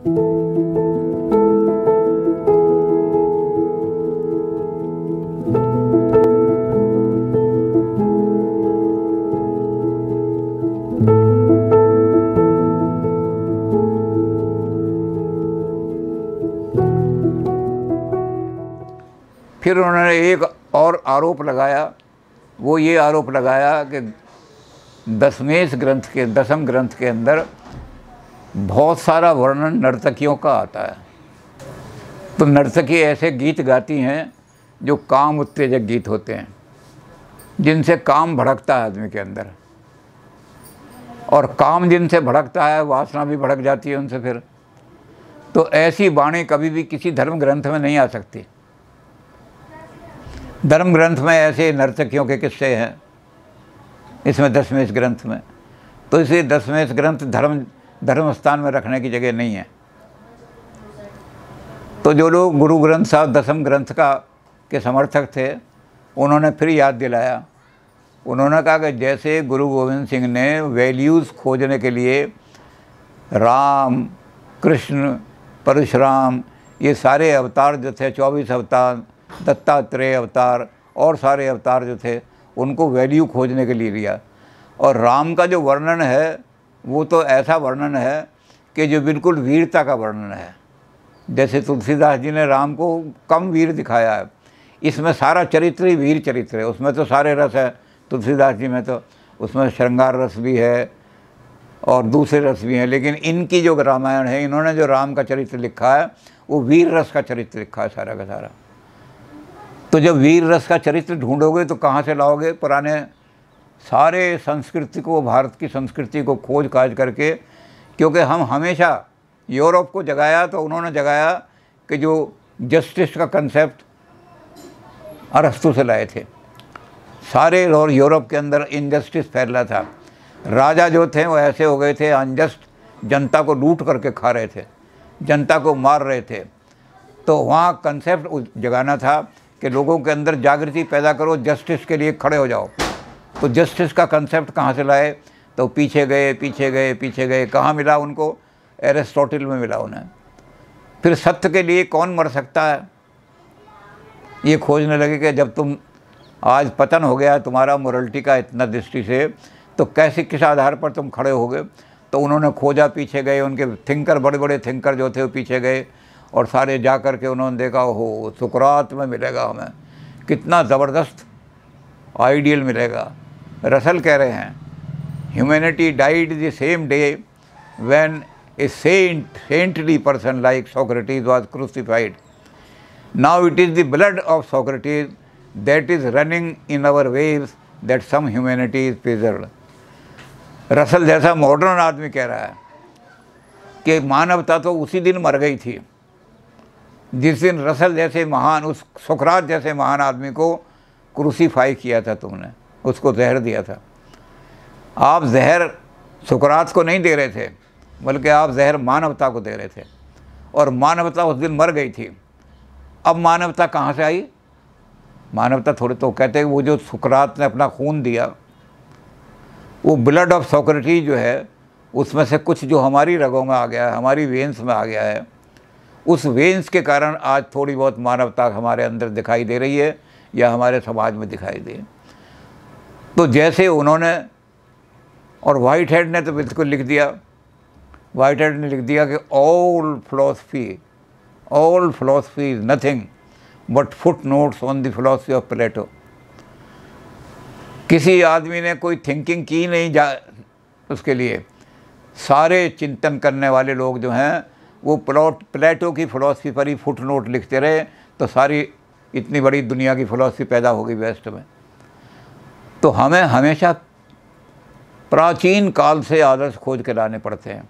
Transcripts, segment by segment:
फिर उन्होंने एक और आरोप लगाया, वो ये आरोप लगाया कि दसम ग्रंथ के अंदर बहुत सारा वर्णन नर्तकियों का आता है। तो नर्तकी ऐसे गीत गाती हैं जो काम उत्तेजक गीत होते हैं, जिनसे काम भड़कता है आदमी के अंदर, और काम जिनसे भड़कता है वासना भी भड़क जाती है उनसे। फिर तो ऐसी वाणी कभी भी किसी धर्म ग्रंथ में नहीं आ सकती। धर्म ग्रंथ में ऐसे नर्तकियों के किस्से हैं, इसमें दशमेश ग्रंथ में। तो इसे दशमेश ग्रंथ धर्म स्थान में रखने की जगह नहीं है। तो जो लोग गुरु ग्रंथ साहब दसम ग्रंथ के समर्थक थे, उन्होंने फिर याद दिलाया। उन्होंने कहा कि जैसे गुरु गोविंद सिंह ने वैल्यूज़ खोजने के लिए राम, कृष्ण, परशुराम, ये सारे अवतार जो थे, 24 अवतार, दत्तात्रेय अवतार और सारे अवतार जो थे, उनको वैल्यू खोजने के लिए लिया। और राम का जो वर्णन है वो तो ऐसा वर्णन है कि जो बिल्कुल वीरता का वर्णन है। जैसे तुलसीदास जी ने राम को कम वीर दिखाया है, इसमें सारा चरित्र ही वीर चरित्र है। उसमें तो सारे रस है, तुलसीदास जी में तो उसमें श्रृंगार रस भी है और दूसरे रस भी हैं। लेकिन इनकी जो रामायण है, इन्होंने जो राम का चरित्र लिखा है वो वीर रस का चरित्र लिखा है सारा का सारा। तो जब वीर रस का चरित्र ढूंढोगे तो कहाँ से लाओगे? पुराने सारे संस्कृति को, भारत की संस्कृति को खोज काज करके। क्योंकि हम हमेशा यूरोप को जगाया तो उन्होंने जगाया कि जो जस्टिस का कंसेप्ट अरस्तु से लाए थे। सारे और यूरोप के अंदर इनजस्टिस फैला था। राजा जो थे वो ऐसे हो गए थे, अनजस्ट, जनता को लूट करके खा रहे थे, जनता को मार रहे थे। तो वहाँ कंसेप्ट जगाना था कि लोगों के अंदर जागृति पैदा करो, जस्टिस के लिए खड़े हो जाओ। तो जस्टिस का कंसेप्ट कहाँ से लाए? तो पीछे गए, कहाँ मिला उनको? एरिस्टोटल में मिला उन्हें। फिर सत्य के लिए कौन मर सकता है, ये खोजने लगे कि जब तुम आज पतन हो गया तुम्हारा मोरलिटी का इतना दृष्टि से, तो कैसे किस आधार पर तुम खड़े होगे? तो उन्होंने खोजा, पीछे गए, उनके थिंकर, बड़े बड़े थिंकर जो थे वो पीछे गए और सारे जा कर के उन्होंने देखा, हो सुकरात में मिलेगा हमें, कितना ज़बरदस्त आइडियल मिलेगा। रसल कह रहे हैं, humanity died the same day when A saintly person like Socrates was crucified. Now it is the blood of Socrates that is running in our veins that some humanity is preserved. Russell जैसा modern आदमी कह रहा है कि मानवता तो उसी दिन मर गई थी जिस दिन रसल जैसे महान, उस सुकरात जैसे महान आदमी को क्रूसीफाई किया था तुमने, उसको जहर दिया था। आप जहर सुकरात को नहीं दे रहे थे, बल्कि आप जहर मानवता को दे रहे थे, और मानवता उस दिन मर गई थी। अब मानवता कहाँ से आई? मानवता थोड़े तो कहते हैं वो जो सुकरात ने अपना खून दिया, वो ब्लड ऑफ सोक्रेटिस जो है, उसमें से कुछ जो हमारी रगों में आ गया है, हमारी वेन्स में आ गया है, उस वेन्स के कारण आज थोड़ी बहुत मानवता हमारे अंदर दिखाई दे रही है या हमारे समाज में दिखाई दे। तो जैसे उन्होंने, और वाइट हेड ने तो बिल्कुल लिख दिया, वाइट हेड ने लिख दिया कि all philosophy is nothing but foot notes on the philosophy of Plato. किसी आदमी ने कोई थिंकिंग की नहीं उसके लिए, सारे चिंतन करने वाले लोग जो हैं वो प्लेटो की फ़िलॉसफी पर ही फुट नोट लिखते रहे, तो सारी इतनी बड़ी दुनिया की फ़िलॉसफी पैदा हो गई वेस्ट में। तो हमें हमेशा प्राचीन काल से आदर्श खोज के लाने पड़ते हैं।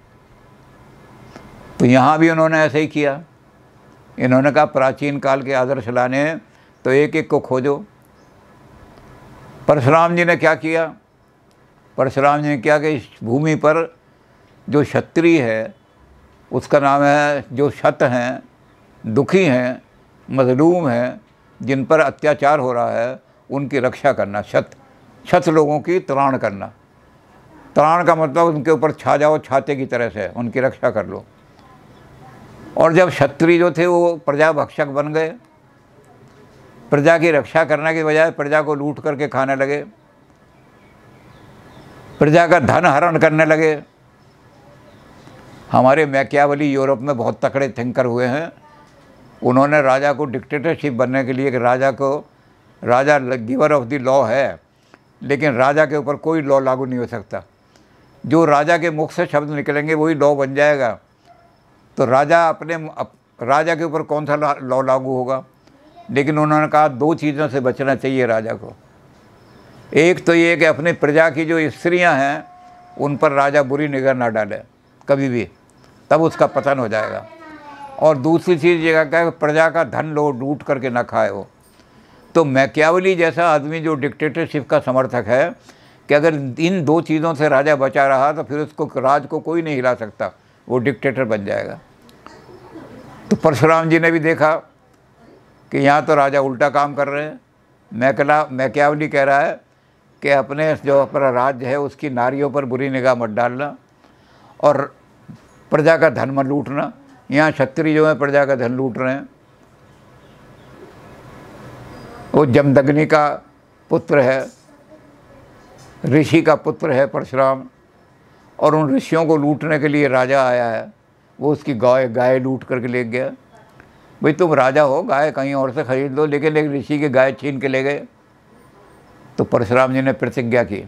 तो यहाँ भी उन्होंने ऐसे ही किया। इन्होंने कहा प्राचीन काल के आदर्श लाने हैं तो एक एक को खोजो। परशुराम जी ने क्या किया? परशुराम जी ने क्या कि इस भूमि पर जो क्षत्रिय है उसका नाम है, जो क्षत हैं, दुखी हैं, मजलूम हैं, जिन पर अत्याचार हो रहा है, उनकी रक्षा करना। क्षत लोगों की त्राण करना। त्राण का मतलब उनके ऊपर छा जाओ छाते की तरह से, उनकी रक्षा कर लो। और जब क्षत्रिय जो थे वो प्रजा भक्षक बन गए, प्रजा की रक्षा करने के बजाय प्रजा को लूट करके खाने लगे, प्रजा का धन हरण करने लगे। हमारे मैकियावेली यूरोप में बहुत तकड़े थिंकर हुए हैं। उन्होंने राजा को डिक्टेटरशिप बनने के लिए कि राजा गिवर ऑफ द लॉ है, लेकिन राजा के ऊपर कोई लॉ लागू नहीं हो सकता। जो राजा के मुख से शब्द निकलेंगे वही लॉ बन जाएगा। तो राजा के ऊपर कौन सा लॉ लागू होगा। लेकिन उन्होंने कहा दो चीज़ों से बचना चाहिए राजा को। एक तो ये कि अपनी प्रजा की जो स्त्रियां हैं उन पर राजा बुरी निगाह ना डाले कभी भी, तब उसका पतन हो जाएगा। और दूसरी चीज़ ये क्या, प्रजा का धन लूट करके ना खाए हो। तो मैकियावेली जैसा आदमी जो डिक्टेटरशिप का समर्थक है कि अगर इन दो चीज़ों से राजा बचा रहा तो फिर उसको राज को कोई नहीं हिला सकता, वो डिक्टेटर बन जाएगा। तो परशुराम जी ने भी देखा कि यहाँ तो राजा उल्टा काम कर रहे हैं। मैकियावेली कह रहा है कि अपने जो अपना राज्य है उसकी नारियों पर बुरी निगाह मत डालना और प्रजा का धन मत लूटना। यहाँ क्षत्रिय जो है प्रजा का धन लूट रहे हैं। वो जमदग्नि का पुत्र है, ऋषि का पुत्र है परशुराम, और उन ऋषियों को लूटने के लिए राजा आया है। वो उसकी गाय लूट करके ले गया। भाई तुम राजा हो, गाय कहीं और से खरीद लो, लेकिन एक ऋषि की गाय छीन के ले गए। तो परशुराम जी ने प्रतिज्ञा की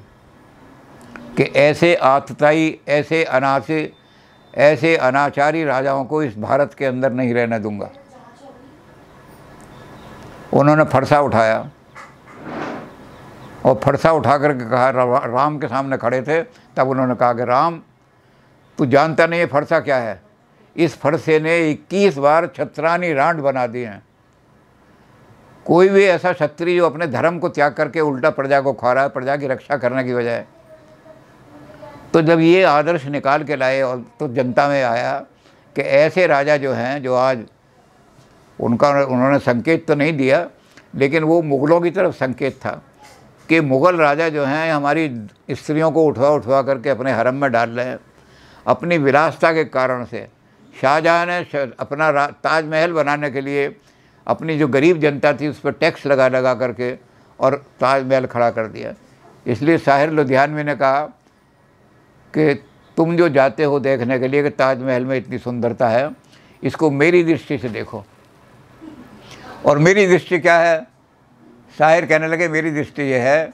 कि ऐसे आतताई, ऐसे अनाचारी राजाओं को इस भारत के अंदर नहीं रहने दूंगा। उन्होंने फरसा उठाया और फरसा उठा करके कहा, राम के सामने खड़े थे, तब उन्होंने कहा कि राम तू जानता नहीं है फरसा क्या है। इस फरसे ने 21 बार छत्रानी रांड बना दिए हैं। कोई भी ऐसा क्षत्रिय जो अपने धर्म को त्याग करके उल्टा प्रजा को खा रहा है, प्रजा की रक्षा करने की बजाय। तो जब ये आदर्श निकाल के लाए और तो जनता में आया कि ऐसे राजा जो हैं, जो आज उन्होंने संकेत तो नहीं दिया, लेकिन वो मुग़लों की तरफ संकेत था कि मुग़ल राजा जो हैं हमारी स्त्रियों को उठवा करके अपने हरम में डाल रहे हैं। अपनी विलासता के कारण से शाहजहाँ ने अपना ताजमहल बनाने के लिए अपनी जो गरीब जनता थी उस पर टैक्स लगा करके और ताजमहल खड़ा कर दिया। इसलिए शाहिर लुधियानवी ने कहा कि तुम जो जाते हो देखने के लिए कि ताजमहल में इतनी सुंदरता है, इसको मेरी दृष्टि से देखो। और मेरी दृष्टि क्या है? शायर कहने लगे मेरी दृष्टि ये है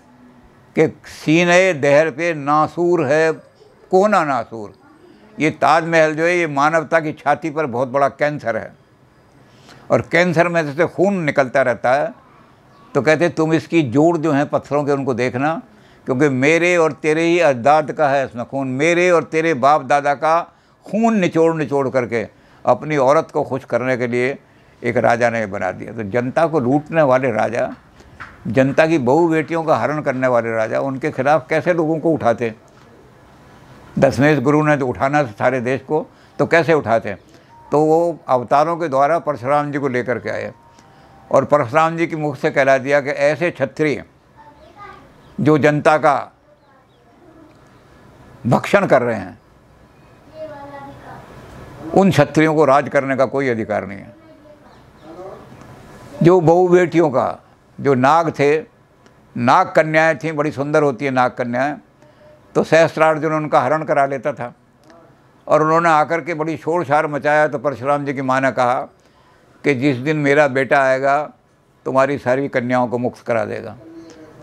कि सीने दहर पे नासूर है कोना नासूर। ये ताजमहल जो है ये मानवता की छाती पर बहुत बड़ा कैंसर है, और कैंसर में से खून निकलता रहता है। तो कहते तुम इसकी जोड़ जो हैं पत्थरों के उनको देखना, क्योंकि मेरे और तेरे ही अजदाद का है इसमें खून। मेरे और तेरे बाप दादा का खून निचोड़ करके अपनी औरत को खुश करने के लिए एक राजा ने बना दिया। तो जनता को लूटने वाले राजा, जनता की बहू बेटियों का हरण करने वाले राजा, उनके खिलाफ कैसे लोगों को उठाते? दशमेश गुरु ने तो उठाना था सारे देश को, तो कैसे उठाते? तो वो अवतारों के द्वारा परशुराम जी को लेकर के आए और परशुराम जी के मुख से कहला दिया कि ऐसे क्षत्रिय जो जनता का भक्षण कर रहे हैं, उन क्षत्रियों को राज करने का कोई अधिकार नहीं है। जो बहू बेटियों का, जो नाग थे, नाग कन्याएं थीं, बड़ी सुंदर होती है नाग कन्याएं, तो सहस्त्रार्जुन उनका हरण करा लेता था। और उन्होंने आकर के बड़ी शोर शार मचाया। तो परशुराम जी की माँ ने कहा कि जिस दिन मेरा बेटा आएगा तुम्हारी सारी कन्याओं को मुक्त करा देगा।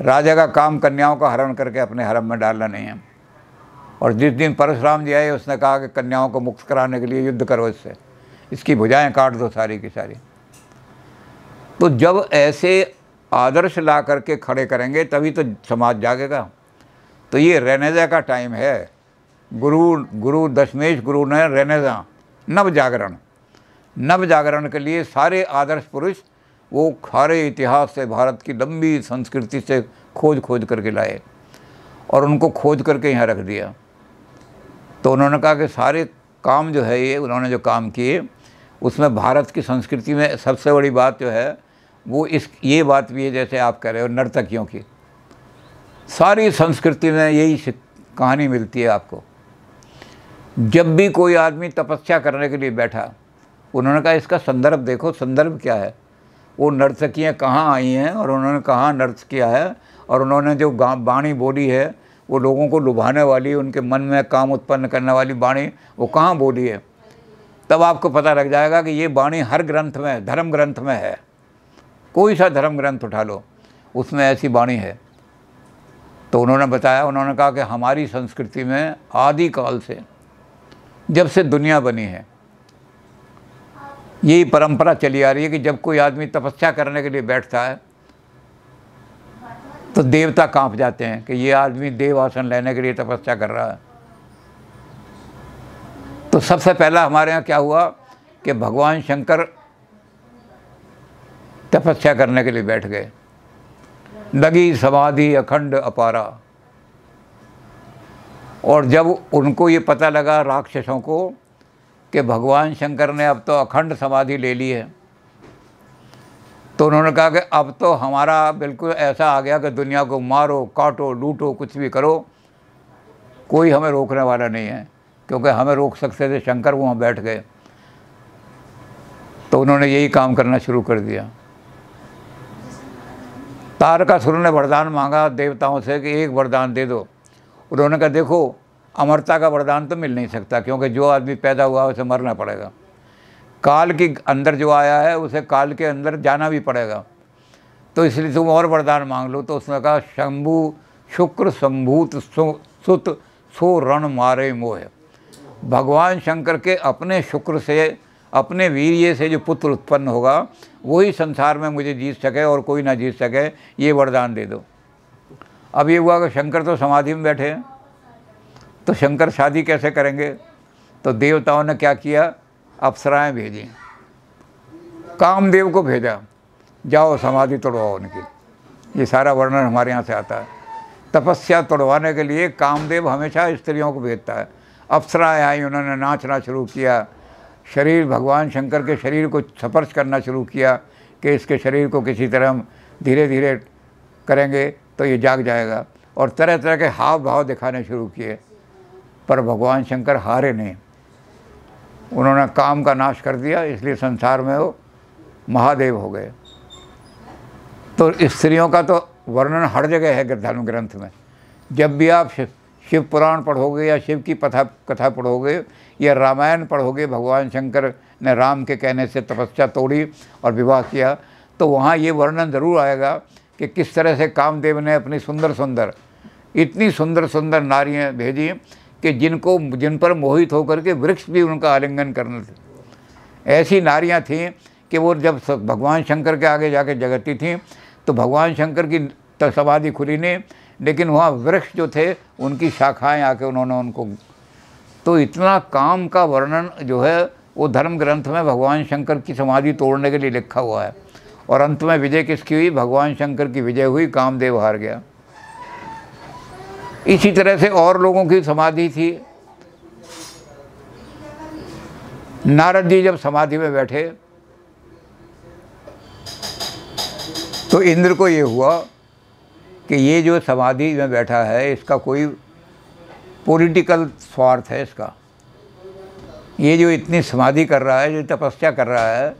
राजा का काम कन्याओं का हरण करके अपने हरम में डालना नहीं है। और जिस दिन परशुराम जी आए उसने कहा कि कन्याओं को मुक्त कराने के लिए युद्ध करो, इसकी भुजाएं काट दो सारी की सारी। तो जब ऐसे आदर्श ला करके खड़े करेंगे तभी तो समाज जागेगा। तो ये रेनेजा का टाइम है। गुरु दशमेश गुरु ने रेनेजा, नव जागरण के लिए सारे आदर्श पुरुष वो खारे इतिहास से, भारत की लंबी संस्कृति से खोज करके लाए और उनको खोज करके यहाँ रख दिया। तो उन्होंने कहा कि सारे काम जो है ये उन्होंने जो काम किए उसमें भारत की संस्कृति में सबसे बड़ी बात जो है वो ये बात भी है, जैसे आप कह रहे हो नर्तकियों की, सारी संस्कृति में यही कहानी मिलती है आपको। जब भी कोई आदमी तपस्या करने के लिए बैठा उन्होंने कहा इसका संदर्भ देखो, संदर्भ क्या है, वो नर्तकियाँ कहाँ आई हैं और उन्होंने कहाँ नृत्य किया है, और उन्होंने जो वाणी बोली है वो लोगों को लुभाने वाली, उनके मन में काम उत्पन्न करने वाली वाणी वो कहाँ बोली है। तब आपको पता लग जाएगा कि ये वाणी हर ग्रंथ में, धर्म ग्रंथ में है। कोई सा धर्म ग्रंथ उठा लो, उसमें ऐसी वाणी है। तो उन्होंने बताया, उन्होंने कहा कि हमारी संस्कृति में आदिकाल से, जब से दुनिया बनी है, यही परंपरा चली आ रही है कि जब कोई आदमी तपस्या करने के लिए बैठता है तो देवता कांप जाते हैं कि ये आदमी देव आसन लेने के लिए तपस्या कर रहा है। तो सबसे पहला हमारे यहाँ क्या हुआ कि भगवान शंकर तपस्या करने के लिए बैठ गए। लगी समाधि अखंड अपारा, और जब उनको ये पता लगा राक्षसों को कि भगवान शंकर ने अब तो अखंड समाधि ले ली है, तो उन्होंने कहा कि अब तो हमारा बिल्कुल ऐसा आ गया कि दुनिया को मारो, काटो, लूटो, कुछ भी करो, कोई हमें रोकने वाला नहीं है, क्योंकि हमें रोक सकते थे शंकर, वहाँ बैठ गए। तो उन्होंने यही काम करना शुरू कर दिया। तारकासुर ने वरदान मांगा देवताओं से कि एक वरदान दे दो। उन्होंने कहा देखो, अमरता का वरदान तो मिल नहीं सकता, क्योंकि जो आदमी पैदा हुआ उसे मरना पड़ेगा। काल के अंदर जो आया है उसे काल के अंदर जाना भी पड़ेगा, तो इसलिए तुम और वरदान मांग लो। तो उसने कहा शंभु शुक्र संभूत सुत सो रण मारे मोह। भगवान शंकर के अपने शुक्र से, अपने वीर्य से जो पुत्र उत्पन्न होगा वही संसार में मुझे जीत सके और कोई ना जीत सके, ये वरदान दे दो। अब ये हुआ कि शंकर तो समाधि में बैठे हैं, तो शंकर शादी कैसे करेंगे। तो देवताओं ने क्या किया, अप्सराएं भेजी, कामदेव को भेजा, जाओ समाधि तोड़वाओ उनकी। ये सारा वर्णन हमारे यहाँ से आता है। तपस्या तोड़वाने के लिए कामदेव हमेशा स्त्रियों को भेजता है। अप्सराएं आई, उन्होंने नाचना शुरू किया, शरीर भगवान शंकर के शरीर को स्पर्श करना शुरू किया कि इसके शरीर को किसी तरह हम धीरे धीरे करेंगे तो ये जाग जाएगा, और तरह तरह के हाव भाव दिखाने शुरू किए। पर भगवान शंकर हारे नहीं, उन्होंने काम का नाश कर दिया, इसलिए संसार में वो महादेव हो गए। तो स्त्रियों का तो वर्णन हर जगह है धर्म ग्रंथ में। जब भी आप शिव पुराण पढ़ोगे या शिव की कथा पढ़ोगे या रामायण पढ़ोगे, भगवान शंकर ने राम के कहने से तपस्या तोड़ी और विवाह किया, तो वहाँ ये वर्णन ज़रूर आएगा कि किस तरह से कामदेव ने अपनी सुंदर सुंदर, इतनी सुंदर सुंदर नारियाँ भेजी कि जिन पर मोहित होकर के वृक्ष भी उनका आलिंगन करने थे। ऐसी नारियां थीं कि वो जब भगवान शंकर के आगे जाके जगती थीं तो भगवान शंकर की समाधि खुली नहीं, लेकिन वहाँ वृक्ष जो थे उनकी शाखाएं आके उन्होंने उनको। तो इतना काम का वर्णन जो है वो धर्म ग्रंथ में भगवान शंकर की समाधि तोड़ने के लिए लिखा हुआ है। और अंत में विजय किसकी हुई, भगवान शंकर की विजय हुई, कामदेव हार गया। इसी तरह से और लोगों की समाधि थी। नारद जी जब समाधि में बैठे तो इंद्र को ये हुआ कि ये जो समाधि में बैठा है इसका कोई पॉलिटिकल स्वार्थ है इसका। ये जो इतनी समाधि कर रहा है, जो तपस्या कर रहा है,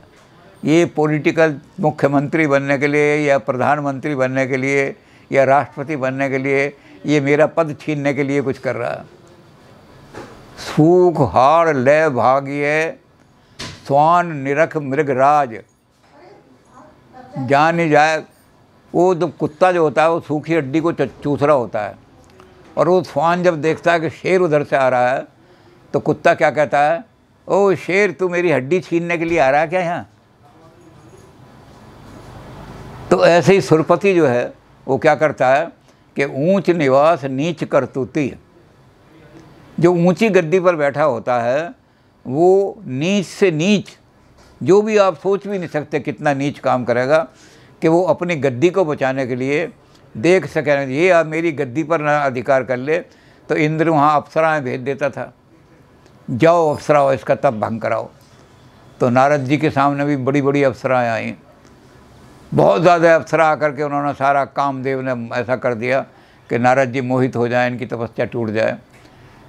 ये पॉलिटिकल मुख्यमंत्री बनने के लिए या प्रधानमंत्री बनने के लिए या राष्ट्रपति बनने के लिए, ये मेरा पद छीनने के लिए कुछ कर रहा है। सूख हार लय भाग्य स्वान निरख मृगराज जान जाए। वो जो कुत्ता जो होता है वो सूखी हड्डी को चूस रहा होता है, और वो स्वान जब देखता है कि शेर उधर से आ रहा है तो कुत्ता क्या कहता है, ओ शेर तू मेरी हड्डी छीनने के लिए आ रहा है क्या यहाँ। तो ऐसे ही सुरपति जो है वो क्या करता है कि ऊंच निवास नीच करतूती, जो ऊंची गद्दी पर बैठा होता है वो नीच से नीच, जो भी आप सोच भी नहीं सकते कितना नीच काम करेगा, कि वो अपनी गद्दी को बचाने के लिए देख सके ये आप मेरी गद्दी पर ना अधिकार कर ले। तो इंद्र वहाँ अप्सराएं भेज देता था, जाओ अप्सराओं इसका तब भंग कराओ। तो नारद जी के सामने भी बड़ी बड़ी अप्सराएं आईं, बहुत ज़्यादा अप्सरा आकर के उन्होंने सारा कामदेव ने ऐसा कर दिया कि नारद जी मोहित हो जाए, इनकी तपस्या टूट जाए।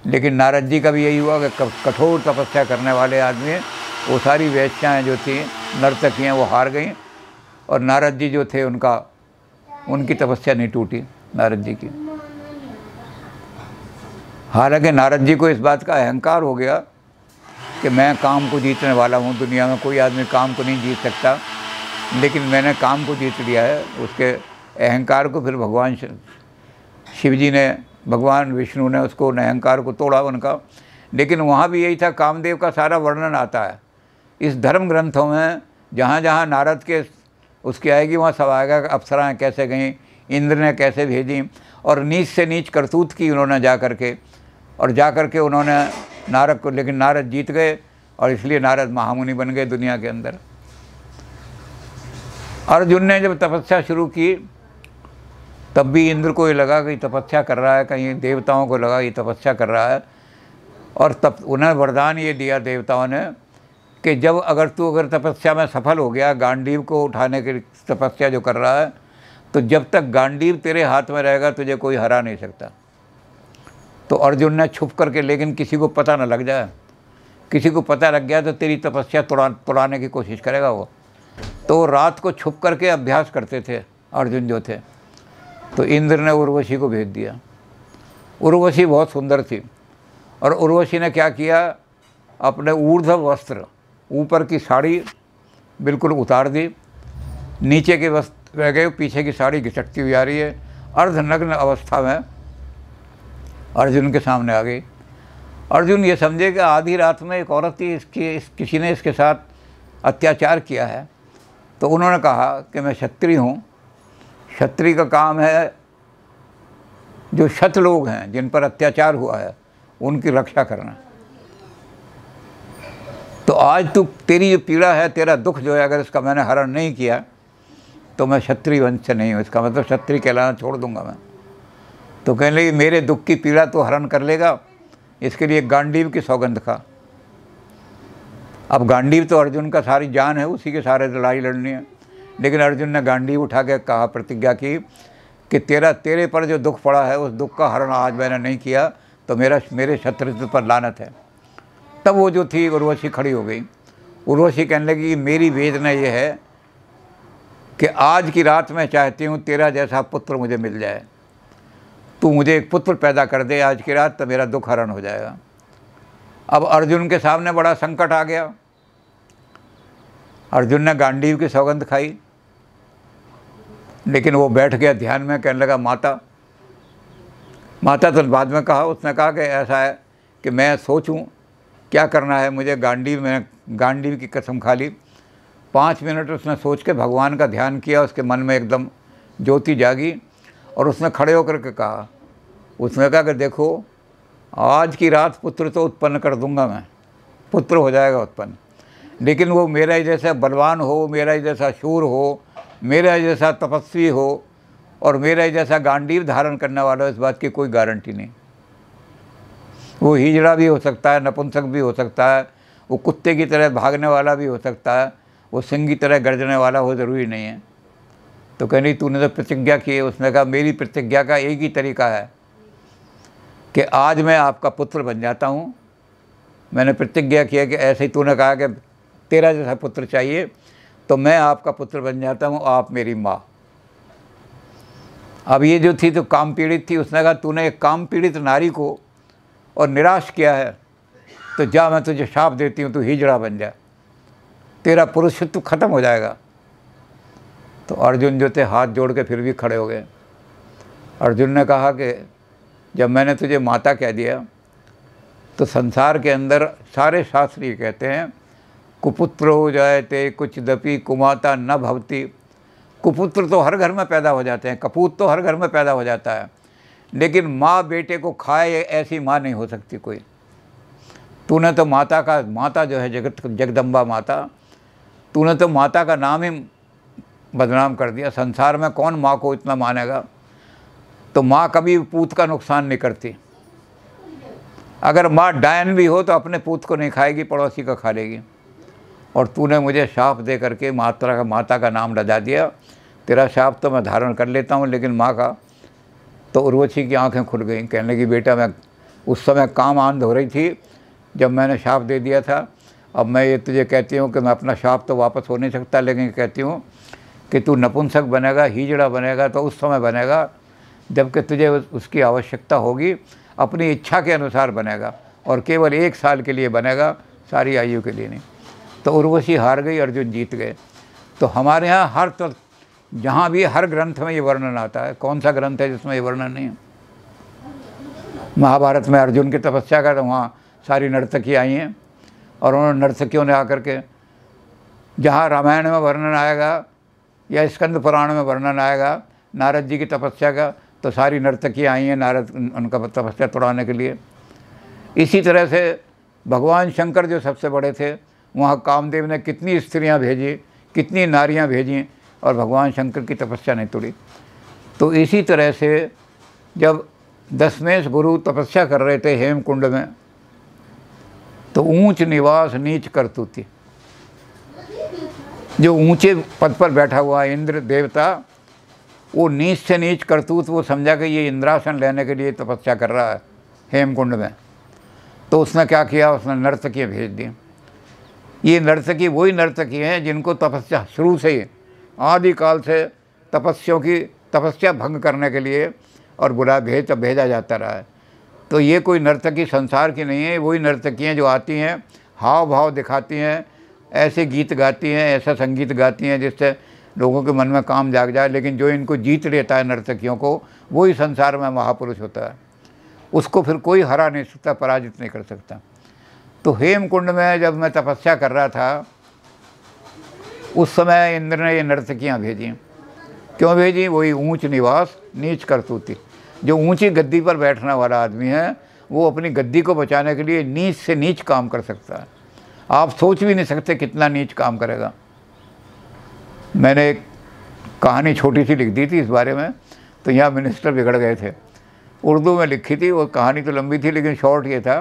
लेकिन नारद जी का भी यही हुआ कि कठोर तपस्या करने वाले आदमी वो सारी वेश्याएँ जो थी, नर्तकियाँ, वो हार गईं और नारद जी जो थे उनकी तपस्या नहीं टूटी नारद जी की। हालांकि नारद जी को इस बात का अहंकार हो गया कि मैं काम को जीतने वाला हूँ, दुनिया में कोई आदमी काम को नहीं जीत सकता, लेकिन मैंने काम को जीत लिया है। उसके अहंकार को फिर भगवान शिव जी ने, भगवान विष्णु ने उसको अहंकार को तोड़ा उनका। लेकिन वहाँ भी यही था, कामदेव का सारा वर्णन आता है इस धर्म ग्रंथों में। जहाँ जहाँ नारद के उसकी आएगी वहाँ सब आएगा, अप्सराएँ कैसे गईं, इंद्र ने कैसे भेजी, और नीच से नीच करतूत की उन्होंने जा कर के उन्होंने नारद को, लेकिन नारद जीत गए और इसलिए नारद महामुनि बन गए दुनिया के अंदर। अर्जुन ने जब तपस्या शुरू की तब भी इंद्र को ये लगा कि तपस्या कर रहा है, कहीं देवताओं को लगा ये तपस्या कर रहा है, और तब उन्हें वरदान ये दिया देवताओं ने कि जब अगर तपस्या में सफल हो गया, गांडीव को उठाने की तपस्या जो कर रहा है, तो जब तक गांडीव तेरे हाथ में रहेगा तुझे कोई हरा नहीं सकता। तो अर्जुन ने छुप करके, लेकिन किसी को पता न लग जाए, किसी को पता लग गया तो तेरी तपस्या तोड़ाने की कोशिश करेगा वो। तो रात को छुप करके अभ्यास करते थे अर्जुन जो थे। तो इंद्र ने उर्वशी को भेज दिया। उर्वशी बहुत सुंदर थी, और उर्वशी ने क्या किया, अपने ऊर्ध्व वस्त्र, ऊपर की साड़ी बिल्कुल उतार दी, नीचे के वस्त्र रह गए, पीछे की साड़ी घिसटती हुई आ रही है, अर्धनग्न अवस्था में अर्जुन के सामने आ गई। अर्जुन ये समझे कि आधी रात में एक औरत ही किसी ने इसके साथ अत्याचार किया है। तो उन्होंने कहा कि मैं क्षत्रिय हूँ, क्षत्रिय का काम है जो शत लोग हैं जिन पर अत्याचार हुआ है उनकी रक्षा करना। तो आज तेरी जो पीड़ा है, तेरा दुख जो है, अगर इसका मैंने हरण नहीं किया तो मैं क्षत्रिय वंश से नहीं हूँ, इसका मतलब क्षत्रिय कहलाना छोड़ दूंगा मैं। तो कहने लगी मेरे दुख की पीड़ा तो हरण कर लेगा, इसके लिए गांडीव की सौगंध खा। अब गांडीव तो अर्जुन का सारी जान है, उसी के सारे लड़ाई लड़नी है। लेकिन अर्जुन ने गांडीव उठा के कहा, प्रतिज्ञा की कि तेरे पर जो दुख पड़ा है उस दुख का हरण आज मैंने नहीं किया तो मेरे शत्रुत्व पर लानत है। तब वो जो थी उर्वशी खड़ी हो गई। उर्वशी कहने लगी कि मेरी वेदना ये है कि आज की रात मैं चाहती हूँ तेरा जैसा पुत्र मुझे मिल जाए, तू मुझे एक पुत्र पैदा कर दे आज की रात, तो मेरा दुख हरण हो जाएगा। अब अर्जुन के सामने बड़ा संकट आ गया। अर्जुन ने गांडीव की सौगंध खाई, लेकिन वो बैठ गया ध्यान में, कहने लगा माता तो बाद में कहा, उसने कहा कि ऐसा है कि मैं सोचूं क्या करना है मुझे। मैंने गांडीव की कसम खा ली। 5 मिनट उसने सोच के भगवान का ध्यान किया, उसके मन में एकदम ज्योति जागी, और उसने खड़े होकर के कहा, उसने कहा कि देखो आज की रात पुत्र तो उत्पन्न कर दूंगा मैं, पुत्र हो जाएगा उत्पन्न, लेकिन वो मेरा ही जैसा बलवान हो, मेरा ही जैसा शूर हो, मेरा ही जैसा तपस्वी हो, और मेरा ही जैसा गांडीव धारण करने वाला हो, इस बात की कोई गारंटी नहीं। वो हिजड़ा भी हो सकता है, नपुंसक भी हो सकता है, वो कुत्ते की तरह भागने वाला भी हो सकता है, वो सिंह की तरह गर्जने वाला हो, ज़रूरी नहीं है। तो कह रही तूने तो प्रतिज्ञा की है। उसने कहा मेरी प्रतिज्ञा का एक ही तरीका है कि आज मैं आपका पुत्र बन जाता हूँ। मैंने प्रतिज्ञा किया कि ऐसे ही तूने कहा कि तेरा जैसा पुत्र चाहिए, तो मैं आपका पुत्र बन जाता हूँ, आप मेरी माँ। अब ये जो थी तो काम पीड़ित थी। उसने कहा तूने एक काम पीड़ित नारी को और निराश किया है, तो जा मैं तुझे शाप देती हूँ, तू हिजड़ा बन जा, तेरा पुरुषत्व खत्म हो जाएगा। तो अर्जुन जो थे हाथ जोड़ के फिर भी खड़े हो गए। अर्जुन ने कहा कि जब मैंने तुझे माता कह दिया तो संसार के अंदर सारे शास्त्र ये कहते हैं कुपुत्रो जायते कुछ दपि कुमाता न भवति। कुपुत्र तो हर घर में पैदा हो जाते हैं, कपूत तो हर घर में पैदा हो जाता है, लेकिन माँ बेटे को खाए ऐसी माँ नहीं हो सकती कोई। तूने तो माता जो है जगदम्बा माता, तूने तो माता का नाम ही बदनाम कर दिया। संसार में कौन माँ को इतना मानेगा। तो माँ कभी पूत का नुकसान नहीं करती। अगर माँ डायन भी हो तो अपने पूत को नहीं खाएगी, पड़ोसी का खा लेगी। और तूने मुझे शाप दे करके माता का नाम लगा दिया। तेरा शाप तो मैं धारण कर लेता हूँ, लेकिन माँ का। तो उर्वशी की आंखें खुल गईं। कहने लगी बेटा मैं उस समय काम आंध हो रही थी जब मैंने शाप दे दिया था, अब मैं ये तुझे कहती हूँ कि मैं अपना शाप तो वापस हो नहीं सकता, लेकिन कहती हूँ कि तू नपुंसक बनेगा, हीजड़ा बनेगा तो उस समय बनेगा जबकि तुझे उसकी आवश्यकता होगी, अपनी इच्छा के अनुसार बनेगा और केवल 1 साल के लिए बनेगा, सारी आयु के लिए नहीं। तो उर्वशी हार गई, अर्जुन जीत गए। तो हमारे यहाँ हर तो जहाँ भी हर ग्रंथ में ये वर्णन आता है। कौन सा ग्रंथ है जिसमें ये वर्णन नहीं है? महाभारत में अर्जुन की तपस्या का, तो वहाँ सारी नर्तकी आई हैं और उन्होंने नर्तकियों ने आकर के, जहाँ रामायण में वर्णन आएगा या स्कंद पुराण में वर्णन आएगा नारद जी की तपस्या का, तो सारी नर्तकी आई हैं नारद उनका तपस्या तोड़ाने के लिए। इसी तरह से भगवान शंकर जो सबसे बड़े थे, वहाँ कामदेव ने कितनी स्त्रियाँ भेजी, कितनी नारियाँ भेजी और भगवान शंकर की तपस्या नहीं तोड़ी। तो इसी तरह से जब दशमेश गुरु तपस्या कर रहे थे हेमकुंड में, तो ऊंच निवास नीच करतूती, जो ऊंचे पद पर बैठा हुआ इंद्र देवता, वो नीच से नीच करतूत वो समझा कि ये इंद्रासन लेने के लिए तपस्या कर रहा है हेमकुंड में। तो उसने क्या किया, उसने नर्तकी भेज दी। ये नर्तकी वही नर्तकी हैं जिनको तपस्या शुरू से ही आदिकाल से तपस्या भंग करने के लिए और भेजा जाता रहा है। तो ये कोई नर्तकी संसार की नहीं है, वही नर्तकियाँ जो आती हैं, हाव भाव दिखाती हैं, ऐसे गीत गाती हैं, ऐसा संगीत गाती हैं जिससे लोगों के मन में काम जाग जाए। लेकिन जो इनको जीत लेता है नर्तकियों को, वही संसार में महापुरुष होता है। उसको फिर कोई हरा नहीं सकता, पराजित नहीं कर सकता। तो हेमकुंड में जब मैं तपस्या कर रहा था, उस समय इंद्र ने ये नर्तकियाँ भेजी। क्यों भेजी? वही ऊंच निवास नीच करतूती। जो ऊंची गद्दी पर बैठने वाला आदमी है, वो अपनी गद्दी को बचाने के लिए नीच से नीच काम कर सकता है। आप सोच भी नहीं सकते कितना नीच काम करेगा। मैंने एक कहानी छोटी सी लिख दी थी इस बारे में, तो यहाँ मिनिस्टर बिगड़ गए थे। उर्दू में लिखी थी, वो कहानी तो लंबी थी लेकिन शॉर्ट ये था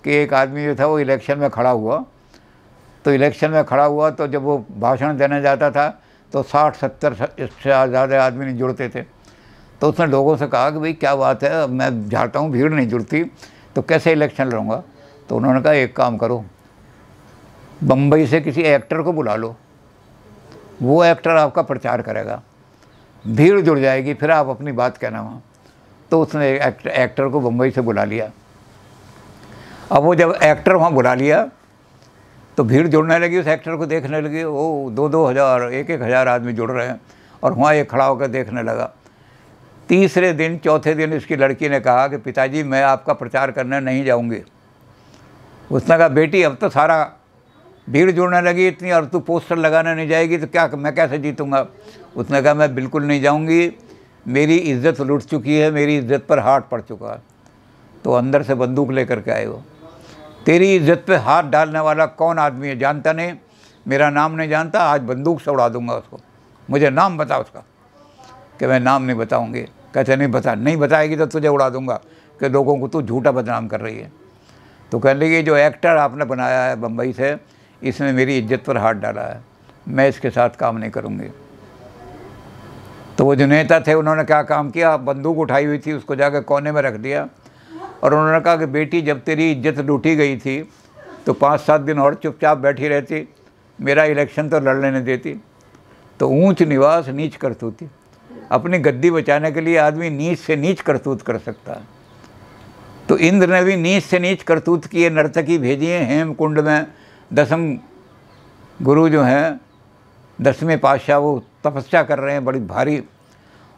कि एक आदमी जो था वो इलेक्शन में खड़ा हुआ। तो इलेक्शन में खड़ा हुआ तो जब वो भाषण देने जाता था तो 60-70 से ज़्यादा आदमी नहीं जुड़ते थे। तो उसने लोगों से कहा कि भाई क्या बात है, मैं जाता हूँ, भीड़ नहीं जुड़ती, तो कैसे इलेक्शन लड़ूंगा? तो उन्होंने कहा एक काम करो, बम्बई से किसी एक्टर को बुला लो, वो एक्टर आपका प्रचार करेगा, भीड़ जुड़ जाएगी, फिर आप अपनी बात कहना वहाँ। तो उसने एक्टर को बम्बई से बुला लिया। अब वो जब एक्टर वहाँ बुला लिया तो भीड़ जुड़ने लगी, उस एक्टर को देखने लगी। वो 2-2 हज़ार 1-1 हज़ार आदमी जुड़ रहे हैं और वहाँ ये खड़ा होकर देखने लगा। तीसरे दिन चौथे दिन इसकी लड़की ने कहा कि पिताजी मैं आपका प्रचार करने नहीं जाऊँगी। उसने कहा बेटी अब तो सारा भीड़ जुड़ने लगी इतनी और तू पोस्टर लगाने नहीं जाएगी तो क्या मैं कैसे जीतूँगा? उसने कहा मैं बिल्कुल नहीं जाऊँगी, मेरी इज़्ज़त लुट चुकी है, मेरी इज़्ज़त पर हाथ पड़ चुका है। तो अंदर से बंदूक लेकर के आए वो। तेरी इज़्ज़त पे हाथ डालने वाला कौन आदमी है? जानता नहीं, मेरा नाम नहीं जानता, आज बंदूक से उड़ा दूंगा उसको, मुझे नाम बता उसका। कि मैं नाम नहीं बताऊंगी। कहते नहीं बताएगी तो तुझे उड़ा दूंगा कि लोगों को तू झूठा बदनाम कर रही है। तो कहने लगी जो एक्टर आपने बनाया है बम्बई से, इसने मेरी इज्जत पर हाथ डाला है, मैं इसके साथ काम नहीं करूँगी। तो वो जो नेता थे उन्होंने क्या काम किया, बंदूक उठाई हुई थी उसको जाकर कोने में रख दिया और उन्होंने कहा कि बेटी जब तेरी इज्जत लूटी गई थी तो 5-7 दिन और चुपचाप बैठी रहती, मेरा इलेक्शन तो लड़ने नहीं देती। तो ऊंच निवास नीच करतूती, अपनी गद्दी बचाने के लिए आदमी नीच से नीच करतूत कर सकता है। तो इंद्र ने भी नीच से नीच करतूत किए नर्तकी भेजी हैं हेमकुंड में। 10वें गुरु जो हैं 10वें पातशाह, वो तपस्या कर रहे हैं बड़ी भारी,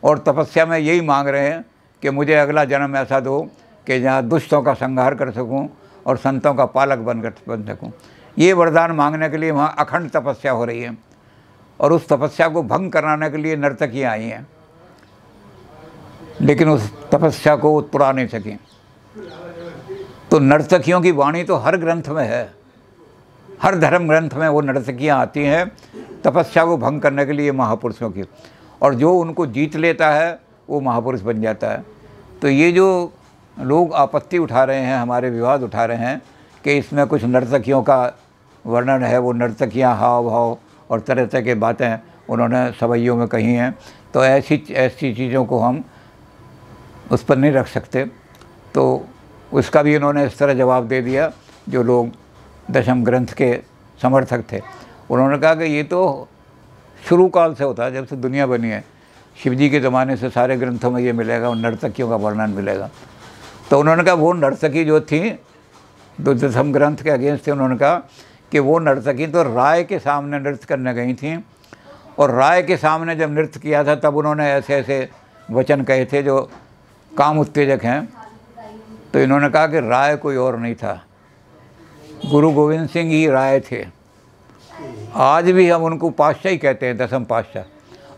और तपस्या में यही मांग रहे हैं कि मुझे अगला जन्म ऐसा दो कि जहाँ दुष्टों का संहार कर सकूं और संतों का पालक बन सकूं। ये वरदान मांगने के लिए वहाँ अखंड तपस्या हो रही है और उस तपस्या को भंग कराने के लिए नर्तकियाँ आई हैं, लेकिन उस तपस्या को तुड़ा नहीं सकी। तो नर्तकियों की वाणी तो हर ग्रंथ में है, हर धर्म ग्रंथ में वो नर्तकियाँ आती हैं तपस्या को भंग करने के लिए महापुरुषों की, और जो उनको जीत लेता है वो महापुरुष बन जाता है। तो ये जो लोग आपत्ति उठा रहे हैं, हमारे विवाद उठा रहे हैं कि इसमें कुछ नर्तकियों का वर्णन है, वो नर्तकियाँ हाव भाव और तरह तरह की बातें उन्होंने सवैयों में कही हैं, तो ऐसी चीज़ों को हम उस पर नहीं रख सकते। तो उसका भी इन्होंने इस तरह जवाब दे दिया जो लोग 10वें ग्रंथ के समर्थक थे। उन्होंने कहा कि ये तो शुरू काल से होता है, जब से दुनिया बनी है, शिव जी के ज़माने से सारे ग्रंथों में ये मिलेगा और नर्तकियों का वर्णन मिलेगा। तो उन्होंने कहा वो नर्तकी जो थी, तो दसम ग्रंथ के अगेंस्ट थे, उन्होंने कहा कि वो नर्तकी तो राय के सामने नृत्य करने गई थी, और राय के सामने जब नृत्य किया था तब उन्होंने ऐसे ऐसे वचन कहे थे जो काम उत्तेजक हैं। तो इन्होंने कहा कि राय कोई और नहीं था, गुरु गोविंद सिंह ही राय थे। आज भी हम उनको पातशाह ही कहते हैं, दसम पातशाह,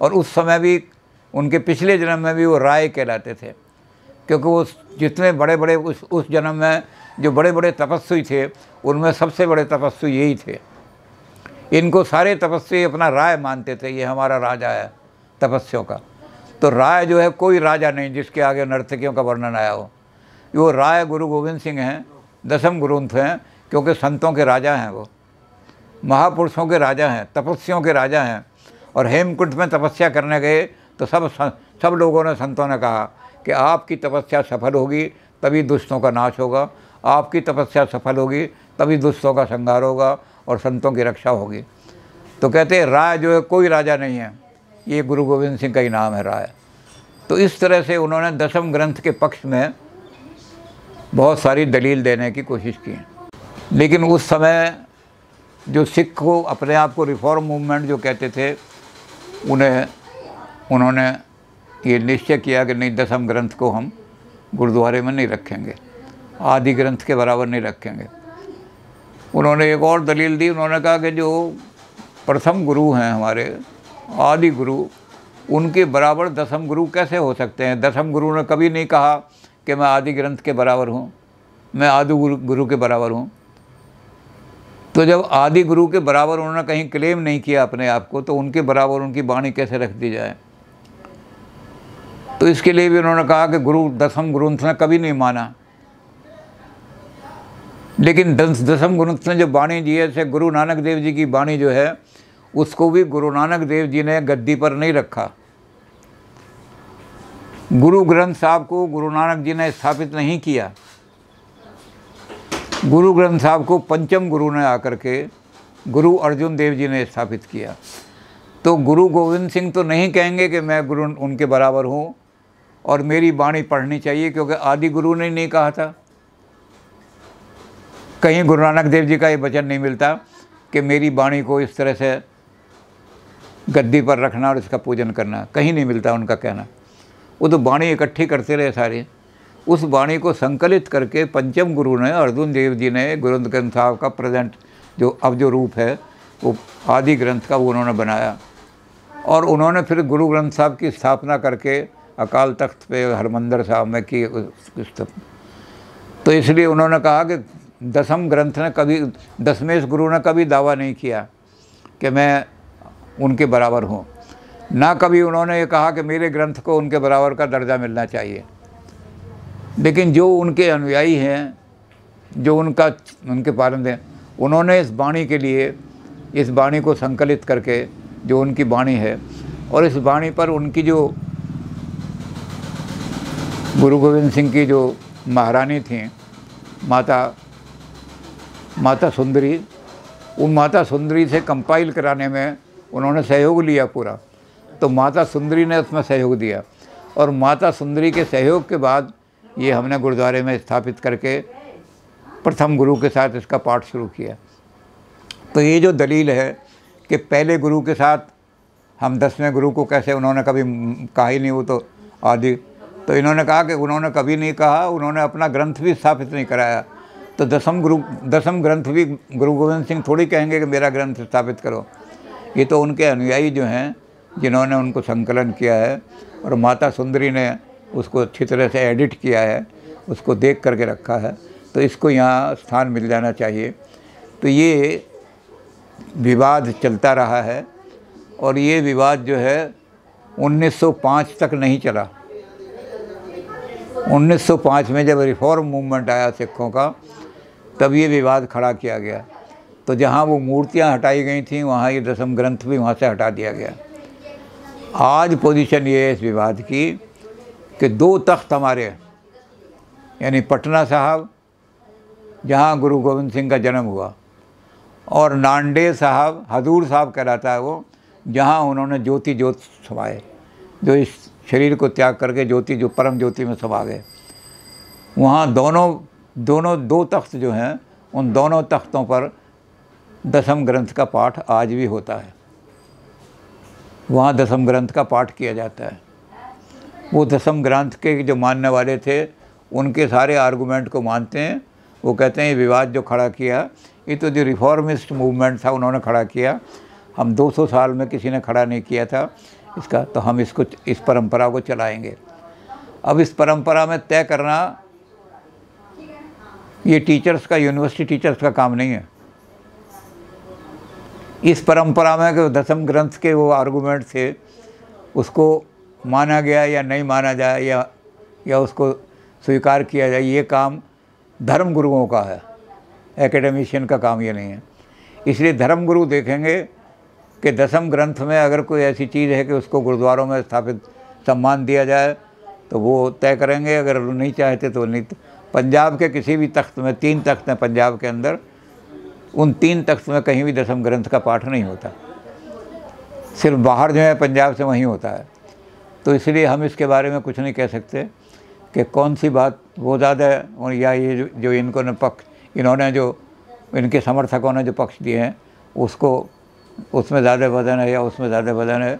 और उस समय भी उनके पिछले जन्म में भी वो राय कहलाते थे, क्योंकि वो जितने बड़े बड़े उस जन्म में जो बड़े बड़े तपस्वी थे, उनमें सबसे बड़े तपस्वी यही थे। इनको सारे तपस्वी अपना राय मानते थे, ये हमारा राजा है तपस्वियों का। तो राय जो है कोई राजा नहीं जिसके आगे नर्तकियों का वर्णन आया हो। वो राय गुरु गोविंद सिंह हैं, दसम ग्रंथ हैं, क्योंकि संतों के राजा हैं, वो महापुरुषों के राजा हैं, तपस्वियों के राजा हैं। और हेमकुंड में तपस्या करने गए तो सब लोगों ने, संतों ने कहा कि आपकी तपस्या सफल होगी तभी दुष्टों का नाश होगा, आपकी तपस्या सफल होगी तभी दुष्टों का संहार होगा और संतों की रक्षा होगी। तो कहते हैं राय जो है कोई राजा नहीं है, ये गुरु गोविंद सिंह का ही नाम है राय। तो इस तरह से उन्होंने दसम ग्रंथ के पक्ष में बहुत सारी दलील देने की कोशिश की। लेकिन उस समय जो सिख को अपने आप को रिफॉर्म मूवमेंट जो कहते थे, उन्होंने ये निश्चय किया कि नहीं, दसम ग्रंथ को हम गुरुद्वारे में नहीं रखेंगे, आदि ग्रंथ के बराबर नहीं रखेंगे। उन्होंने एक और दलील दी, उन्होंने कहा कि जो प्रथम गुरु हैं हमारे आदि गुरु, उनके बराबर दसम गुरु कैसे हो सकते हैं। दसम गुरु ने कभी नहीं कहा कि मैं आदि ग्रंथ के बराबर हूँ, मैं आदि गुरु के बराबर हूँ। तो जब आदि गुरु के बराबर उन्होंने कहीं क्लेम नहीं किया अपने आप को, तो उनके बराबर उनकी वाणी कैसे रख दी जाए। तो इसके लिए भी उन्होंने कहा कि गुरु दसम ग्रंथ ने कभी नहीं माना। लेकिन दसम ग्रंथ ने जो वाणी दी है, जैसे गुरु नानक देव जी की वाणी जो है, उसको भी गुरु नानक देव जी ने गद्दी पर नहीं रखा। गुरु ग्रंथ साहब को गुरु नानक जी ने स्थापित नहीं किया। गुरु ग्रंथ साहब को पंचम गुरु ने आकर के गुरु अर्जुन देव जी ने स्थापित किया। तो गुरु गोविंद सिंह तो नहीं कहेंगे कि मैं गुरु उनके बराबर हूँ और मेरी वाणी पढ़नी चाहिए, क्योंकि आदि गुरु ने नहीं कहा था। कहीं गुरु नानक देव जी का ये वचन नहीं मिलता कि मेरी वाणी को इस तरह से गद्दी पर रखना और इसका पूजन करना, कहीं नहीं मिलता उनका कहना। वो तो वाणी इकट्ठी करते रहे सारे। उस वाणी को संकलित करके पंचम गुरु ने, अर्जुन देव जी ने, गुरु ग्रंथ साहब का प्रेजेंट जो रूप है वो आदि ग्रंथ का, वो उन्होंने बनाया। और उन्होंने फिर गुरु ग्रंथ साहब की स्थापना करके अकाल तख्त पे हरमंदिर साहब में की। तो इसलिए उन्होंने कहा कि दसम ग्रंथ ने कभी, दसमेश गुरु ने कभी दावा नहीं किया कि मैं उनके बराबर हूँ। ना कभी उन्होंने ये कहा कि मेरे ग्रंथ को उनके बराबर का दर्जा मिलना चाहिए। लेकिन जो उनके अनुयायी हैं, जो उनके पालन हैं, उन्होंने इस वाणी के लिए, इस वाणी को संकलित करके, जो उनकी वाणी है, और इस वाणी पर उनकी जो गुरु गोविंद सिंह की जो महारानी थी, माता सुंदरी, उन माता सुंदरी से कंपाइल कराने में उन्होंने सहयोग लिया पूरा। तो माता सुंदरी ने उसमें सहयोग दिया, और माता सुंदरी के सहयोग के बाद ये हमने गुरुद्वारे में स्थापित करके प्रथम गुरु के साथ इसका पाठ शुरू किया। तो ये जो दलील है कि पहले गुरु के साथ हम 10वें गुरु को कैसे, उन्होंने कभी कहा ही नहीं, वो तो आदि। तो इन्होंने कहा कि उन्होंने कभी नहीं कहा, उन्होंने अपना ग्रंथ भी स्थापित नहीं कराया। तो दसम ग्रंथ भी गुरु गोविंद सिंह थोड़ी कहेंगे कि मेरा ग्रंथ स्थापित करो। ये तो उनके अनुयायी जो हैं, जिन्होंने उनको संकलन किया है, और माता सुंदरी ने उसको अच्छी तरह से एडिट किया है, उसको देख करके रखा है। तो इसको यहाँ स्थान मिल जाना चाहिए। तो ये विवाद चलता रहा है, और ये विवाद जो है 1905 तक नहीं चला। 1905 में जब रिफॉर्म मूवमेंट आया सिखों का, तब ये विवाद खड़ा किया गया। तो जहाँ वो मूर्तियाँ हटाई गई थीं, वहाँ ये दसम ग्रंथ भी वहाँ से हटा दिया गया। आज पोजीशन ये है इस विवाद की कि 2 तख्त हमारे, यानी पटना साहब जहाँ गुरु गोविंद सिंह का जन्म हुआ, और नांडे साहब हजूर साहब कहलाता है वो, जहाँ उन्होंने ज्योति ज्योत समाए, जो इस शरीर को त्याग करके ज्योति जो परम ज्योति में समा गए। वहाँ दोनों दो तख्त जो हैं, उन दोनों तख्तों पर दसम ग्रंथ का पाठ आज भी होता है। वहाँ दसम ग्रंथ का पाठ किया जाता है। वो दसम ग्रंथ के जो मानने वाले थे उनके सारे आर्गूमेंट को मानते हैं। वो कहते हैं ये विवाद जो खड़ा किया, ये तो जो रिफॉर्मिस्ट मूवमेंट था उन्होंने खड़ा किया, हम 200 साल में किसी ने खड़ा नहीं किया था इसका, तो हम इस परंपरा को चलाएंगे। अब इस परंपरा में तय करना ये टीचर्स का, यूनिवर्सिटी टीचर्स का काम नहीं है। इस परंपरा में जो दसम ग्रंथ के वो आर्गूमेंट थे उसको माना गया या नहीं माना जाए या उसको स्वीकार किया जाए, ये काम धर्म गुरुओं का है, एकेडमिशियन का काम ये नहीं है। इसलिए धर्म गुरु देखेंगे कि दसम ग्रंथ में अगर कोई ऐसी चीज़ है कि उसको गुरुद्वारों में स्थापित सम्मान दिया जाए तो वो तय करेंगे, अगर नहीं चाहते तो नहीं। पंजाब के किसी भी तख्त में, 3 तख्त हैं पंजाब के अंदर, उन 3 तख्त में कहीं भी दसम ग्रंथ का पाठ नहीं होता, सिर्फ बाहर जो है पंजाब से वहीं होता है। तो इसलिए हम इसके बारे में कुछ नहीं कह सकते कि कौन सी बात वो ज़्यादा है, और या ये जो इन्होंने जो इनके समर्थकों ने जो पक्ष दिए हैं उसको उसमें ज़्यादा वजन है या उसमें ज़्यादा वजन है।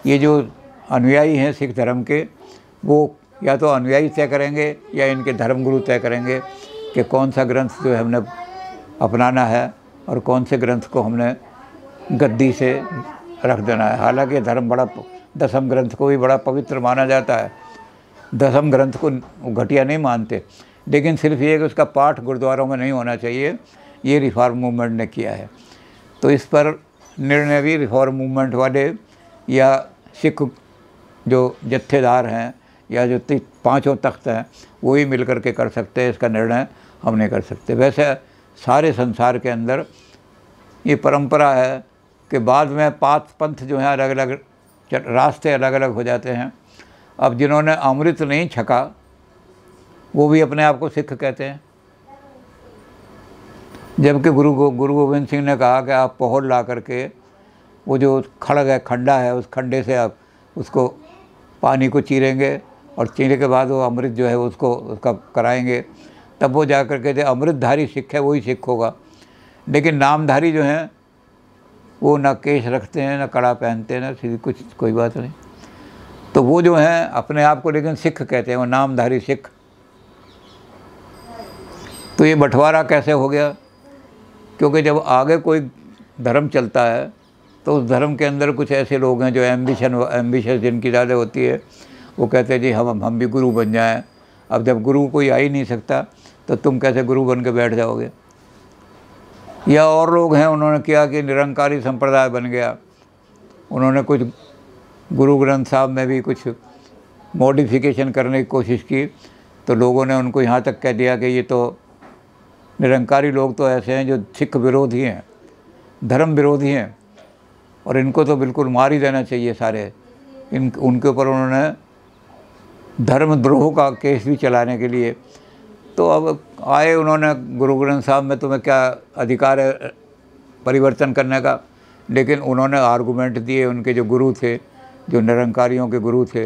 ये जो अनुयायी हैं सिख धर्म के, वो या तो अनुयायी तय करेंगे या इनके धर्मगुरु तय करेंगे कि कौन सा ग्रंथ जो है हमने अपनाना है और कौन से ग्रंथ को हमने गद्दी से रख देना है। हालांकि धर्म बड़ा, दसम ग्रंथ को भी बड़ा पवित्र माना जाता है, दसम ग्रंथ को घटिया नहीं मानते, लेकिन सिर्फ ये कि उसका पाठ गुरुद्वारों में नहीं होना चाहिए, ये रिफॉर्म मूवमेंट ने किया है। तो इस पर निर्णय भी रिफॉर्म मूवमेंट वाले या सिख जो जत्थेदार हैं या जो 5 तख्त हैं वो ही मिल कर के कर सकते हैं, इसका निर्णय हम नहीं कर सकते। वैसे सारे संसार के अंदर ये परंपरा है कि बाद में 5 पंथ जो हैं अलग अलग रास्ते अलग अलग हो जाते हैं। अब जिन्होंने अमृत नहीं छका वो भी अपने आप को सिख कहते हैं, जबकि गुरु गोविंद सिंह ने कहा कि आप पोहल ला करके वो जो खड़ग है, खंडा है, उस खंडे से आप उसको पानी को चीरेंगे और चीरने के बाद वो अमृत जो है उसका कराएंगे, तब वो जा कर के जो अमृतधारी सिख है वही सिख होगा। लेकिन नामधारी जो हैं वो ना केश रखते हैं, ना कड़ा पहनते हैं, ना सीधी कुछ, कोई बात नहीं। तो वो जो हैं अपने आप को लेकिन सिख कहते हैं, वो नामधारी सिख। तो ये बंटवारा कैसे हो गया? क्योंकि जब आगे कोई धर्म चलता है तो उस धर्म के अंदर कुछ ऐसे लोग हैं जो एम्बिशन जिनकी ज़्यादा होती है, वो कहते हैं जी हम भी गुरु बन जाएं। अब जब गुरु कोई आ ही नहीं सकता तो तुम कैसे गुरु बन के बैठ जाओगे? या और लोग हैं, उन्होंने किया कि निरंकारी संप्रदाय बन गया, उन्होंने कुछ गुरु ग्रंथ साहब में भी कुछ मॉडिफिकेशन करने की कोशिश की, तो लोगों ने उनको यहाँ तक कह दिया कि ये तो निरंकारी लोग तो ऐसे हैं जो सिख विरोधी हैं, धर्म विरोधी हैं, और इनको तो बिल्कुल मार ही देना चाहिए सारे। उनके ऊपर उन्होंने धर्मद्रोह का केस भी चलाने के लिए। तो अब आए, उन्होंने गुरु ग्रंथ साहब में तुम्हें क्या अधिकार है परिवर्तन करने का, लेकिन उन्होंने आर्गूमेंट दिए, उनके जो गुरु थे, जो निरंकारियों के गुरु थे,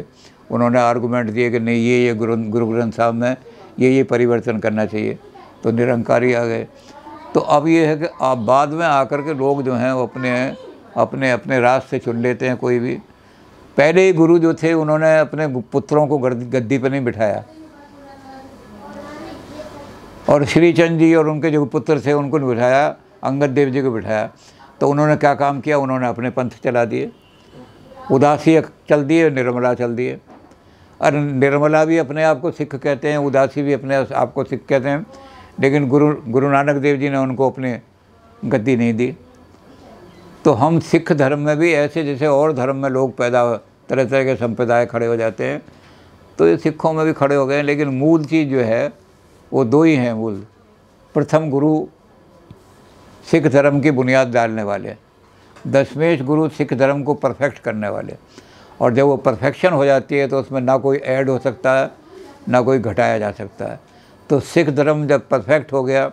उन्होंने आर्गूमेंट दिए कि नहीं ये गुरु ग्रंथ साहब में ये परिवर्तन करना चाहिए, तो निरंकारी आ गए। तो अब ये है कि अब बाद में आकर के लोग जो हैं वो अपने अपने रास्ते चुन लेते हैं कोई भी। पहले ही गुरु जो थे उन्होंने अपने पुत्रों को गद्दी पर नहीं बिठाया, और श्रीचंद जी और उनके जो पुत्र थे उनको नहीं बिठाया, अंगद देव जी को बिठाया। तो उन्होंने क्या काम किया, उन्होंने अपने पंथ चला दिए, उदासी चल दिए, निर्मला चल दिए। और निर्मला भी अपने आप को सिख कहते हैं, उदासी भी अपने आप को सिख कहते हैं, लेकिन गुरु नानक देव जी ने उनको अपने गद्दी नहीं दी। तो हम सिख धर्म में भी ऐसे जैसे और धर्म में लोग तरह तरह के संप्रदाय खड़े हो जाते हैं, तो ये सिखों में भी खड़े हो गए हैं। लेकिन मूल चीज़ जो है वो 2 ही हैं मूल। प्रथम गुरु सिख धर्म की बुनियाद डालने वाले, दशमेश गुरु सिख धर्म को परफेक्ट करने वाले, और जब वो परफेक्शन हो जाती है तो उसमें ना कोई ऐड हो सकता है ना कोई घटाया जा सकता है। तो सिख धर्म जब परफेक्ट हो गया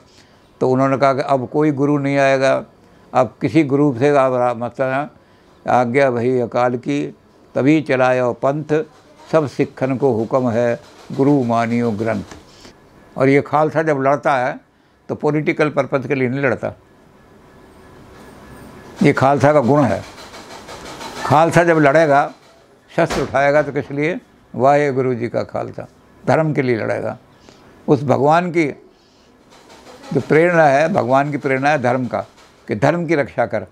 तो उन्होंने कहा कि अब कोई गुरु नहीं आएगा अब किसी गुरु से आप मतलब आज्ञा भई अकाल की, तभी चलायो पंथ, सब सिखन को हुक्म है, गुरु मानियो ग्रंथ। और ये खालसा जब लड़ता है तो पॉलिटिकल पर्पज़ के लिए नहीं लड़ता, ये खालसा का गुण है। खालसा जब लड़ेगा, शस्त्र उठाएगा तो किस लिए? वाहे गुरु जी का खालसा, धर्म के लिए लड़ेगा। उस भगवान की जो प्रेरणा है, भगवान की प्रेरणा है धर्म का, कि धर्म की रक्षा कर,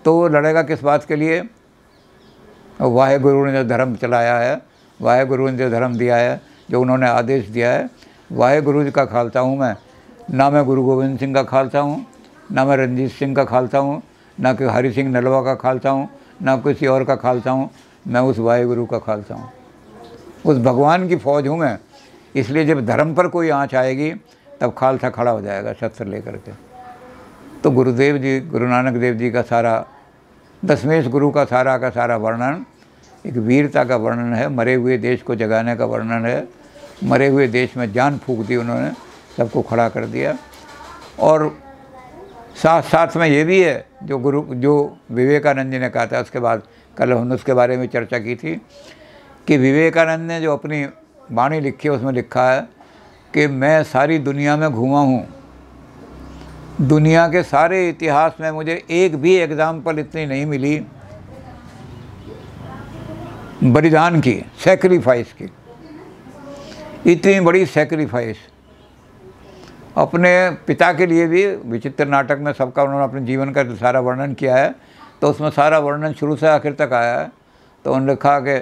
तो वो लड़ेगा किस बात के लिए? वाहे गुरु ने जो धर्म चलाया है, वाहे गुरु ने जो धर्म दिया है, जो उन्होंने आदेश दिया है, वाहे गुरु जी का खालसा हूँ मैं। ना मैं गुरु गोविंद सिंह का खालसा हूँ, ना मैं रंजीत सिंह का खालसा हूँ, ना कि हरि सिंह नलवा का खालसा हूँ, ना किसी और का खालसा हूँ। मैं उस वाहे गुरु का खालसा हूँ, उस भगवान की फ़ौज हूँ मैं। इसलिए जब धर्म पर कोई आँच आएगी तब खालसा खड़ा हो जाएगा शस्त्र लेकर के। तो गुरुदेव जी, गुरु नानक देव जी का सारा, दशमेश गुरु का सारा वर्णन एक वीरता का वर्णन है, मरे हुए देश को जगाने का वर्णन है। मरे हुए देश में जान फूंक दी उन्होंने, सबको खड़ा कर दिया। और साथ साथ में ये भी है जो विवेकानंद जी ने कहा था, उसके बाद कल हमने उसके बारे में चर्चा की थी, कि विवेकानंद ने जो अपनी वाणी लिखी है उसमें लिखा है कि मैं सारी दुनिया में घूमा हूँ, दुनिया के सारे इतिहास में मुझे एक भी एग्जाम्पल इतनी नहीं मिली बलिदान की, सैक्रिफाइस की, इतनी बड़ी सैक्रिफाइस। अपने पिता के लिए भी विचित्र नाटक में सबका उन्होंने अपने जीवन का सारा वर्णन किया है, तो उसमें सारा वर्णन शुरू से आखिर तक आया है। तो उन्होंने लिखा कि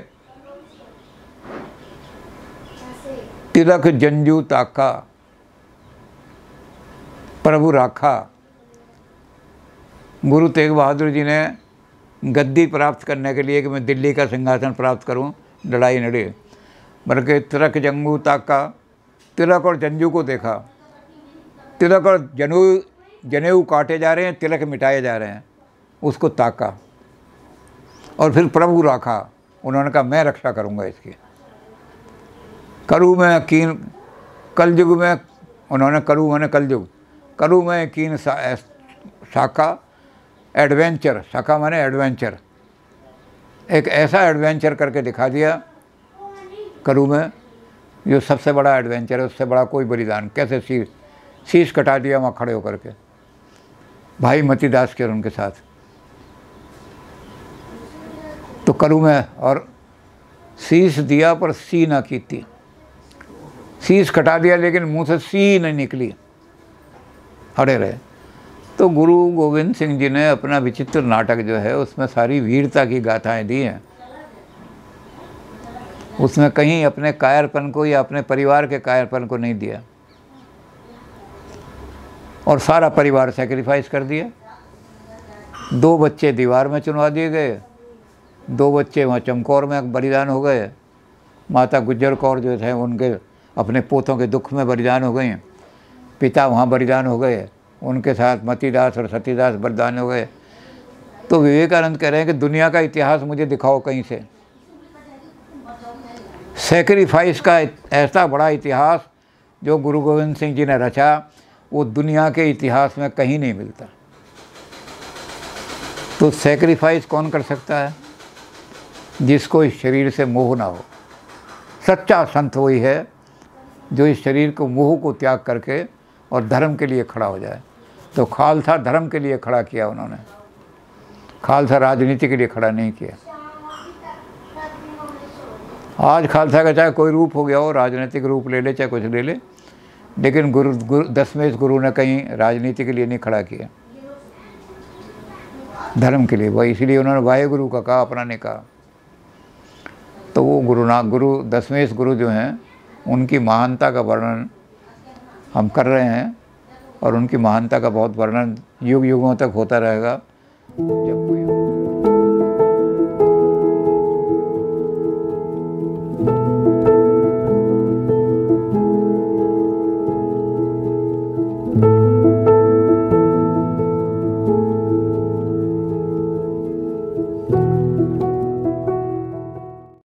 तिलक जंजू ताका प्रभु राखा। गुरु तेग बहादुर जी ने गद्दी प्राप्त करने के लिए कि मैं दिल्ली का सिंहासन प्राप्त करूं, लड़ाई लड़ी, बल्कि तिलक जंगू ताका, तिलक और जंजू को देखा। तिलक और जनेऊ काटे जा रहे हैं, तिलक मिटाए जा रहे हैं, उसको ताका। और फिर प्रभु राखा, उन्होंने कहा मैं रक्षा करूंगा इसकी। करू में कीन, कलयुग में, उन्होंने करू माने कलयुग, करू में कीन शाखा एडवेंचर, शाखा माने एडवेंचर, एक ऐसा एडवेंचर करके दिखा दिया करू में, जो सबसे बड़ा एडवेंचर है, उससे बड़ा कोई बलिदान। कैसे शीश कटा दिया वहाँ खड़े होकर के, भाई मतीदास के और उनके साथ। तो करू में, और शीश दिया पर सी ना की थी, शीश कटा दिया लेकिन मुंह से सी नहीं निकली, अड़े रहे। तो गुरु गोविंद सिंह जी ने अपना विचित्र नाटक जो है उसमें सारी वीरता की गाथाएं दी हैं। उसमें कहीं अपने कायरपन को या अपने परिवार के कायरपन को नहीं दिया, और सारा परिवार सैक्रिफाइस कर दिया। 2 बच्चे दीवार में चुनवा दिए गए, 2 बच्चे वहाँ चमकौर में बलिदान हो गए। माता गुज्जर कौर जो थे उनके अपने पोतों के दुख में बलिदान हो गए, पिता वहाँ बलिदान हो गए, उनके साथ मतीदास और सतीदास बलिदान हो गए। तो विवेकानंद कह रहे हैं कि दुनिया का इतिहास मुझे दिखाओ कहीं से, सैक्रिफाइस का ऐसा बड़ा इतिहास जो गुरु गोविंद सिंह जी ने रचा, वो दुनिया के इतिहास में कहीं नहीं मिलता। तो सैक्रिफाइस कौन कर सकता है? जिसको इस शरीर से मोह ना हो। सच्चा संत वही है जो इस शरीर को, मोह को त्याग करके और धर्म के लिए खड़ा हो जाए। तो खालसा धर्म के लिए खड़ा किया उन्होंने, खालसा राजनीति के लिए खड़ा नहीं किया। आज खालसा का चाहे कोई रूप हो गया हो, राजनीतिक रूप ले ले चाहे कुछ ले ले, लेकिन दशमेश गुरु ने कहीं राजनीति के लिए नहीं खड़ा किया, धर्म के लिए। वही इसलिए उन्होंने वाहे गुरु का कहा, अपना नहीं कहा। तो वो गुरु दशमेश गुरु जो हैं उनकी महानता का वर्णन हम कर रहे हैं, और उनकी महानता का बहुत वर्णन युग युगों तक होता रहेगा। जब कोई